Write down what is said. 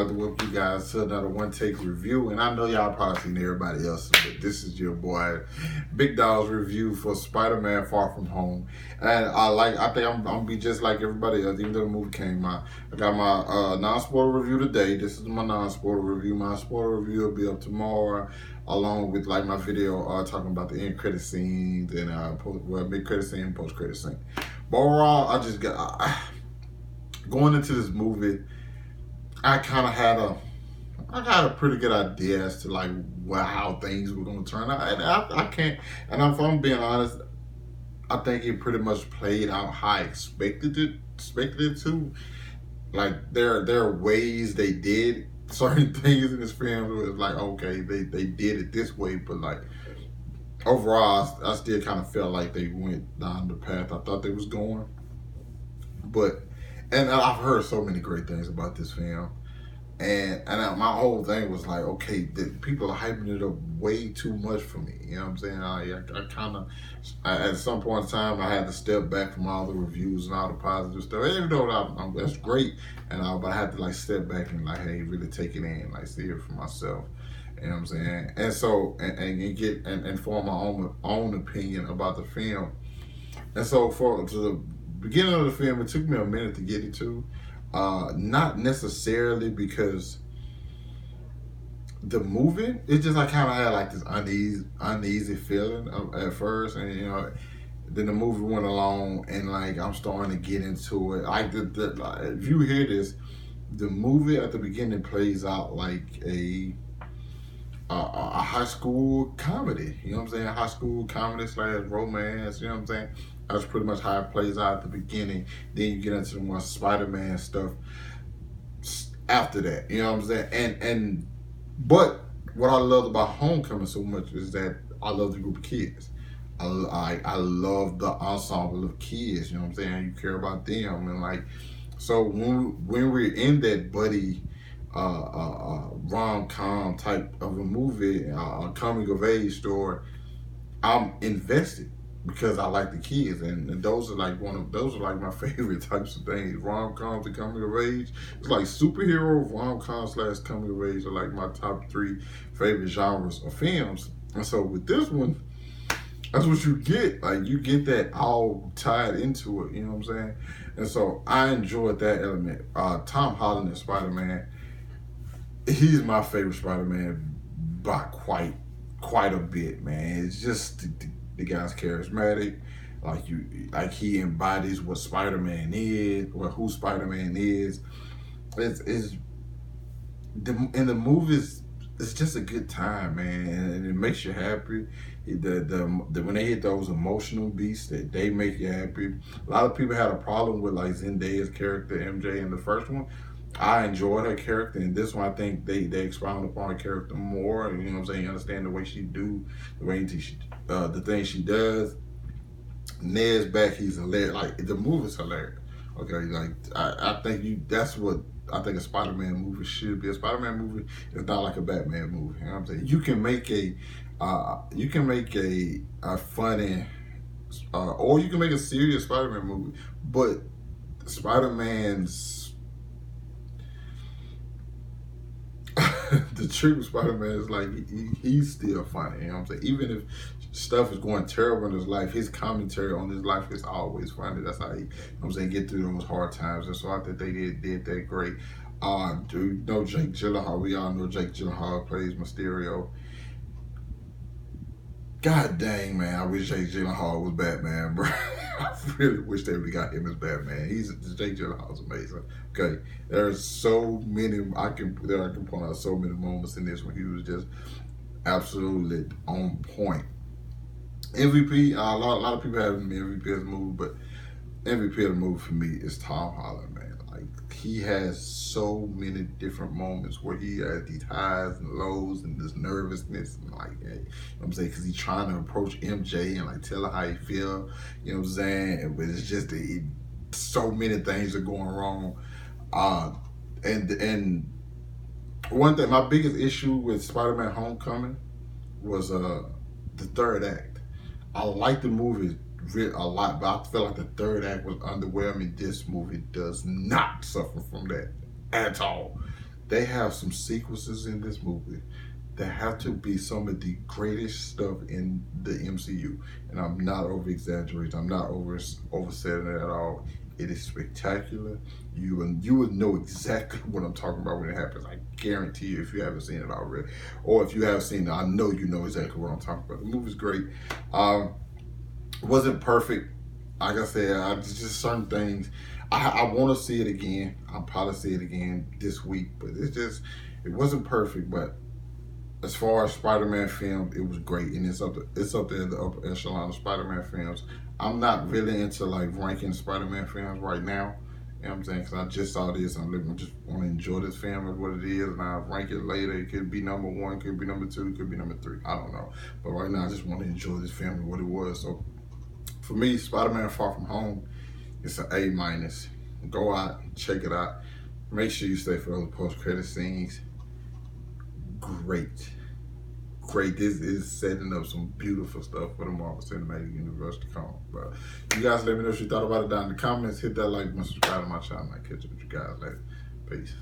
like to welcome you guys to another one take review. And I know y'all probably seen everybody else, but this is your boy, Big Dog's review for Spider-Man Far From Home. And I think I'm gonna be just like everybody else, even though the movie came out. I got my non-spoiler review today. This is my non-spoiler review. My spoiler review will be up tomorrow, along with like my video talking about the end credit scenes and mid credit scene, post credit scene. But overall, I just got going into this movie. I kind of had a pretty good idea as to like how things were going to turn out, and I can't. And if I'm being honest, I think it pretty much played out how I expected it to. Like there are ways they did certain things in this film. It was like, okay, they did it this way, but like overall, I still kind of felt like they went down the path I thought they was going. But and I've heard so many great things about this film. And my whole thing was like, okay, people are hyping it up way too much for me. You know what I'm saying? I kind of, at some point in time, I had to step back from all the reviews and all the positive stuff. Even though that's great, but I had to like step back and like, hey, really take it in, like see it for myself. You know what I'm saying? And so, and form my own opinion about the film. And so, to the beginning of the film, it took me a minute to get into. Not necessarily because the movie, it just I kind of had like this uneasy feeling at first, and then the movie went along, and like I'm starting to get into it. Like if you hear this, the movie at the beginning plays out like a high school comedy. You know what I'm saying? High school comedy / romance. You know what I'm saying? That's pretty much how it plays out at the beginning. Then you get into the more Spider-Man stuff after that. You know what I'm saying? But what I loved about Homecoming so much is that I love the group of kids. I love the ensemble of kids. You know what I'm saying? You care about them, and like so when we're in that buddy rom-com type of a movie, a coming of age story, I'm invested because I like the kids, and those are like my favorite types of things. Rom-coms and coming of age. It's like superhero rom-com / coming of age are like my top 3 favorite genres of films. And so with this one, that's what you get. Like you get that all tied into it. You know what I'm saying? And so I enjoyed that element. Tom Holland as Spider-Man, he's my favorite Spider-Man by quite a bit, man. It's just the guy's charismatic. Like he embodies what Spider-Man is, or who Spider-Man is. In the movies, it's just a good time, man, and it makes you happy. When they hit those emotional beats, that they make you happy. A lot of people had a problem with like Zendaya's character MJ in the first one. I enjoyed her character. In this one, I think they expound upon her character more. You know what I'm saying? You understand the way she do, the things she does. Ned's back, he's hilarious. Like the movie's hilarious. Okay, like I think that's what I think a Spider-Man movie should be. A Spider-Man movie is not like a Batman movie. You know what I'm saying? You can make a funny or you can make a serious Spider-Man movie, but Spider-Man's the trick with Spider-Man is like he's still funny. You know what I'm saying? Even if stuff is going terrible in his life, his commentary on his life is always funny. That's how he, you know what I'm saying, get through those hard times. And so I think they did that great. Do you know Jake Gyllenhaal? We all know Jake Gyllenhaal plays Mysterio. God dang, man, I wish Jake Gyllenhaal was Batman, bro. I really wish they would have got him as Batman. Jake Gyllenhaal's amazing. Okay, there's so many, I can point out so many moments in this when he was just absolutely on point. MVP, a lot of people have him MVP of the movie, but MVP of the movie for me is Tom Holland, man. Like he has so many different moments where he has these highs and lows and this nervousness and like, hey, you know what I'm saying, because he's trying to approach MJ and like tell her how he feel. You know what I'm saying? But it's just so many things are going wrong. And one thing, my biggest issue with Spider-Man Homecoming was the third act. I like the movie a lot, but I felt like the third act was underwhelming. This movie does not suffer from that at all. they have some sequences in this movie that have to be some of the greatest stuff in the MCU. And I'm not over exaggerating. I'm not overselling it at all. It is spectacular. You would know exactly what I'm talking about when it happens. I guarantee you, if you haven't seen it already, or if you have seen it, I know you know exactly what I'm talking about. The movie's great. Wasn't perfect. Like I said, just certain things. I want to see it again. I'll probably see it again this week, but it wasn't perfect. But as far as Spider-Man film, it was great, and it's up there in the upper echelon of Spider-Man films. I'm not really into like ranking Spider-Man films right now. You know what I'm saying? Because I just saw this, and I just want to enjoy this film as what it is, and I'll rank it later. It could be number one, could be number two, could be number three. I don't know. But right now, I just want to enjoy this film and what it was. So for me, Spider-Man Far From Home, it's an A-. Go out, check it out. Make sure you stay for those post-credit scenes. Great. This is setting up some beautiful stuff for the Marvel Cinematic Universe to come. But you guys let me know what you thought about it down in the comments. Hit that like button, subscribe to my channel. I'll catch up with you guys later. Peace.